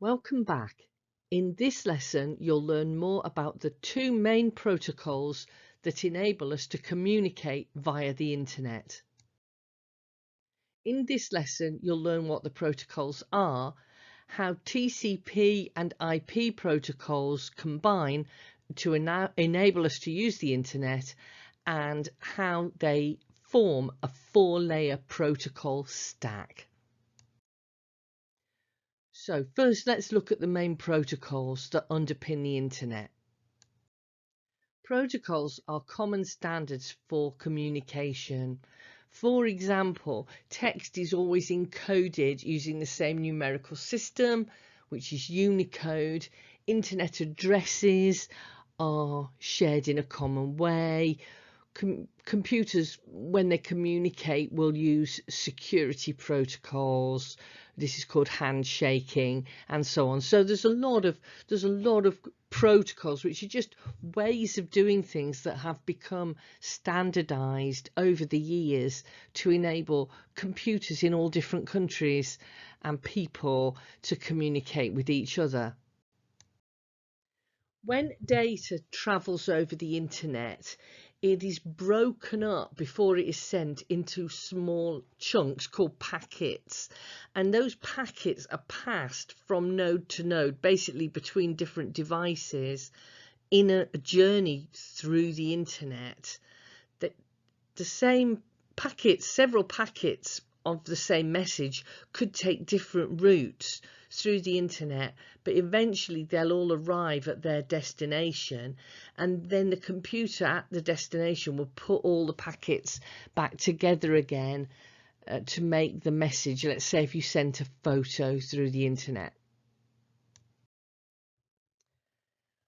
Welcome back. In this lesson, you'll learn more about the two main protocols that enable us to communicate via the internet. In this lesson, you'll learn what the protocols are, how TCP and IP protocols combine to enable us to use the internet, and how they form a four-layer protocol stack. So first, let's look at the main protocols that underpin the internet. Protocols are common standards for communication. For example, text is always encoded using the same numerical system, which is Unicode. Internet addresses are shared in a common way. Computers, when they communicate, will use security protocols. This is called handshaking, and so on. So there's a lot of protocols which are just ways of doing things that have become standardized over the years to enable computers in all different countries and people to communicate with each other. When data travels over the internet, it is broken up before it is sent into small chunks called packets, and those packets are passed from node to node, basically between different devices in a journey through the internet. The same packets, several packets of the same message, could take different routes through the internet, but eventually they'll all arrive at their destination, and then the computer at the destination will put all the packets back together again to make the message. Let's say if you sent a photo through the internet.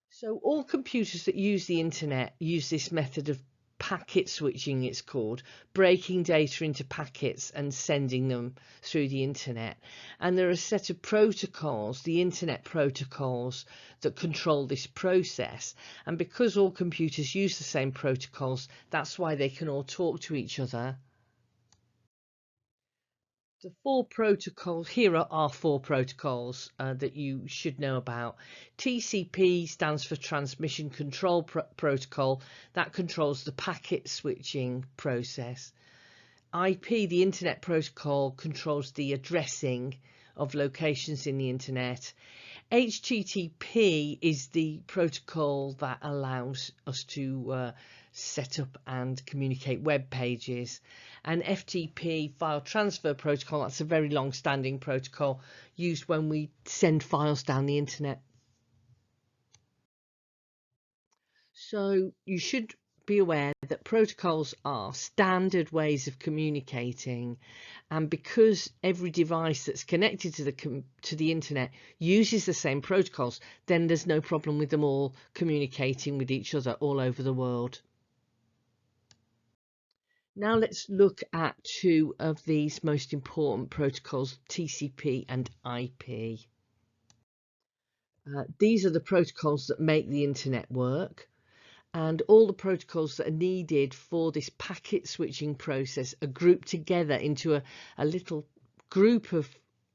So all computers that use the internet use this method of packet switching, it's called, breaking data into packets and sending them through the internet. And there are a set of protocols, the internet protocols, that control this process. And because all computers use the same protocols, that's why they can all talk to each other. The four protocols here are four protocols that you should know about. TCP stands for Transmission Control Protocol. That controls the packet switching process. IP, the Internet Protocol, controls the addressing of locations in the internet. HTTP is the protocol that allows us to set up and communicate web pages. And FTP, File Transfer Protocol, that's a very long-standing protocol used when we send files down the internet. So you should be aware that protocols are standard ways of communicating, and because every device that's connected to the internet uses the same protocols, then there's no problem with them all communicating with each other all over the world. Now let's look at two of these most important protocols, TCP and IP. These are the protocols that make the internet work, and all the protocols that are needed for this packet switching process are grouped together into a little group of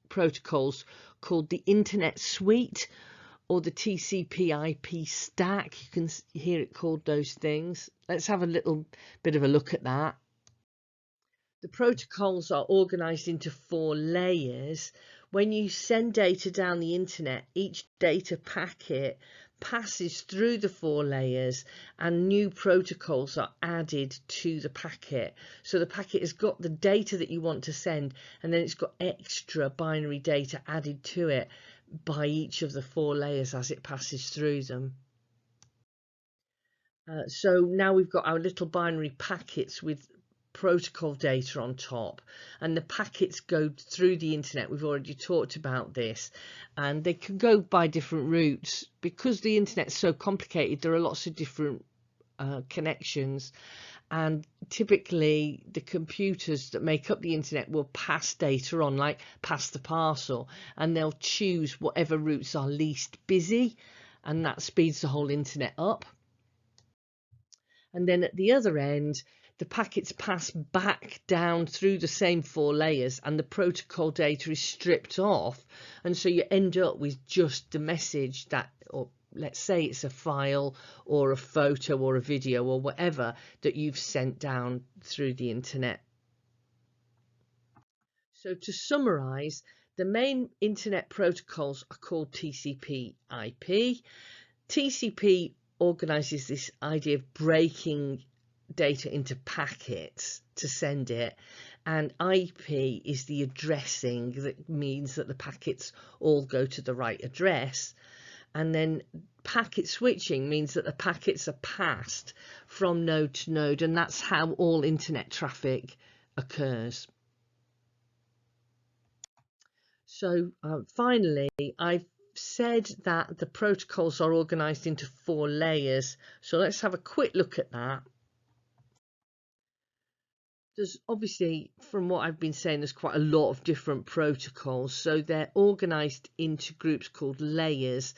protocols called the Internet Suite, or the TCP IP Stack. You can hear it called those things. Let's have a little bit of a look at that. The protocols are organized into four layers. When you send data down the internet, each data packet passes through the four layers and new protocols are added to the packet. So the packet has got the data that you want to send, and then it's got extra binary data added to it by each of the four layers as it passes through them. So now we've got our little binary packets with protocol data on top, and the packets go through the internet. We've already talked about this, and they can go by different routes. Because the internet's so complicated, there are lots of different connections, and typically the computers that make up the internet will pass data on, like pass the parcel, and they'll choose whatever routes are least busy, and that speeds the whole internet up. And then at the other end, the packets pass back down through the same 4 layers, and the protocol data is stripped off, and so you end up with just the message that, or let's say it's a file or a photo or a video or whatever that you've sent down through the internet. So to summarize, the main internet protocols are called TCP IP. TCP organizes this idea of breaking data into packets to send it, and IP is the addressing that means that the packets all go to the right address. And then packet switching means that the packets are passed from node to node, and that's how all internet traffic occurs. So finally, I've said that the protocols are organized into 4 layers. So let's have a quick look at that. There's obviously, from what I've been saying, there's quite a lot of different protocols. So they're organized into groups called layers.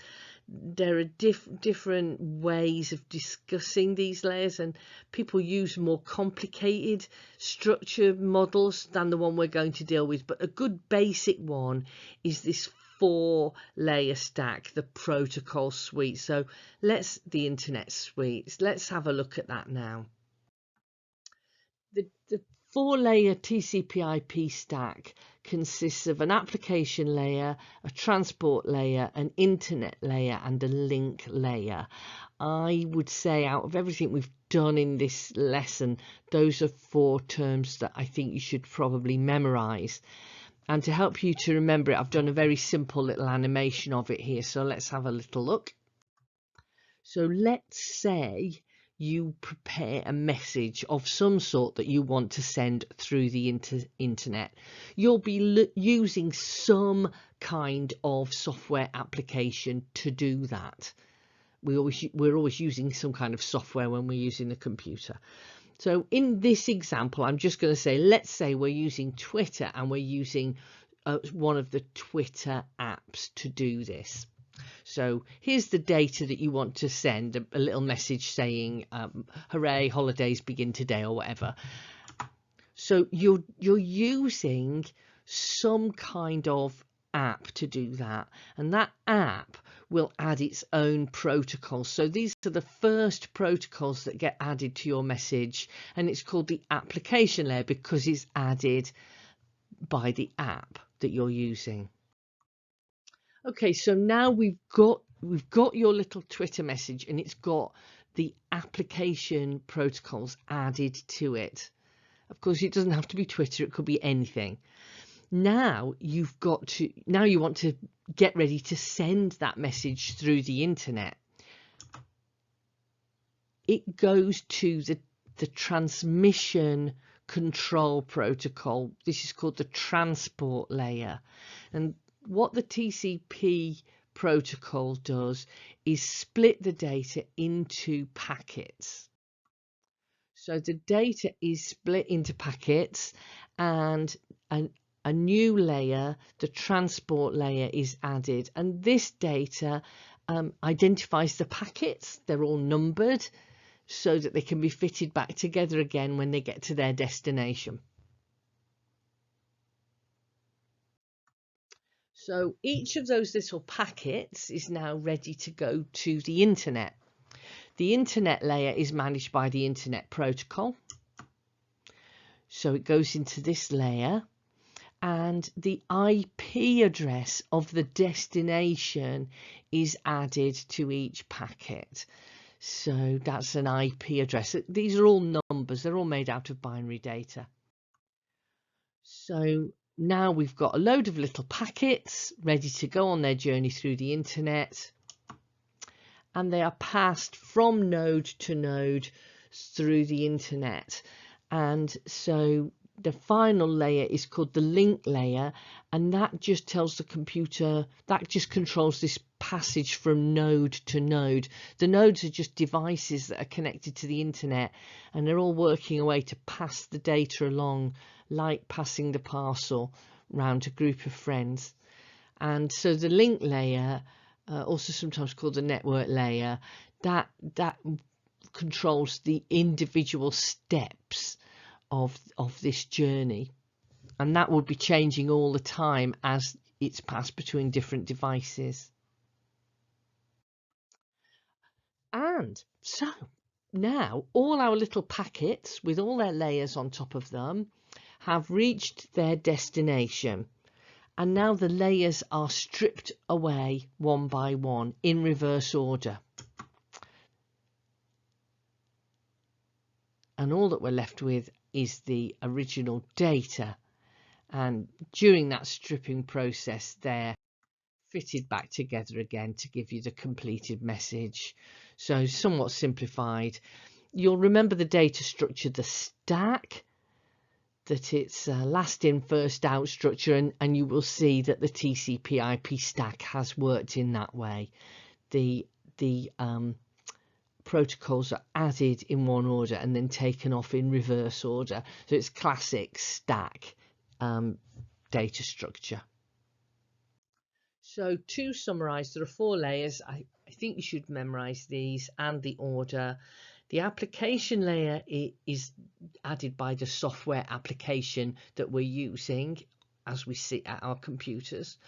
There are different ways of discussing these layers, and people use more complicated structure models than the one we're going to deal with. But a good basic one is this 4-layer stack, the protocol suite. So the internet suite. Let's have a look at that now. The 4-layer TCP IP stack consists of an application layer, a transport layer, an internet layer, and a link layer. I would say out of everything we've done in this lesson, those are 4 terms that I think you should probably memorize. And to help you to remember it, I've done a very simple little animation of it here. So let's have a little look. So let's say you prepare a message of some sort that you want to send through the internet. You'll be using some kind of software application to do that. We're always using some kind of software when we're using the computer. So in this example, I'm just going to say, let's say we're using Twitter, and we're using one of the Twitter apps to do this. So here's the data that you want to send, a little message saying, hooray, holidays begin today, or whatever. So you're using some kind of app to do that, and that app will add its own protocols. So these are the first protocols that get added to your message, and it's called the application layer because it's added by the app that you're using. Okay, so now we've got your little Twitter message, and it's got the application protocols added to it. Of course, it doesn't have to be Twitter, it could be anything. Now you want to get ready to send that message through the internet. It goes to the transmission control protocol. This is called the transport layer, and what the TCP protocol does is split the data into packets. So the data is split into packets, and a new layer, the transport layer, is added, and this data identifies the packets. They're all numbered so that they can be fitted back together again when they get to their destination. So each of those little packets is now ready to go to the internet. The internet layer is managed by the internet protocol. So it goes into this layer, and the IP address of the destination is added to each packet. So that's an IP address. These are all numbers. They're all made out of binary data. So now we've got a load of little packets ready to go on their journey through the internet, and they are passed from node to node through the internet. And so the final layer is called the link layer, and that just tells the computer, that just controls this passage from node to node. The nodes are just devices that are connected to the internet, and they're all working away to pass the data along, like passing the parcel round a group of friends. And so the link layer, also sometimes called the network layer, that controls the individual steps of this journey, and that would be changing all the time as it's passed between different devices. And so now all our little packets with all their layers on top of them have reached their destination, and now the layers are stripped away one by one in reverse order, and all that we're left with is the original data, and during that stripping process they're fitted back together again to give you the completed message. So somewhat simplified. You'll remember the data structure, the stack, that it's a last in first out structure, and you will see that the TCP IP stack has worked in that way. The protocols are added in one order and then taken off in reverse order, so it's classic stack data structure. So to summarize, there are 4 layers. I think you should memorize these and the order. The application layer is added by the software application that we're using as we sit at our computers.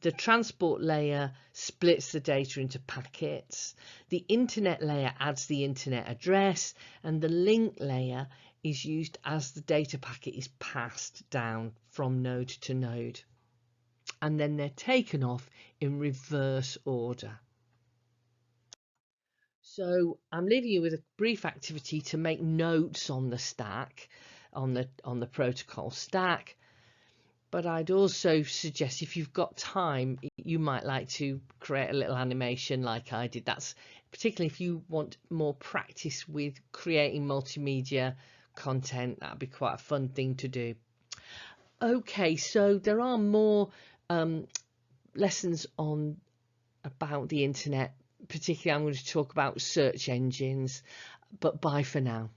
The transport layer splits the data into packets. The internet layer adds the internet address, and the link layer is used as the data packet is passed down from node to node, and then they're taken off in reverse order. So I'm leaving you with a brief activity to make notes on the stack, on the protocol stack. But I'd also suggest, if you've got time, you might like to create a little animation like I did. That's particularly if you want more practice with creating multimedia content. That'd be quite a fun thing to do. Okay, so there are more lessons about the internet. Particularly, I'm going to talk about search engines, but bye for now.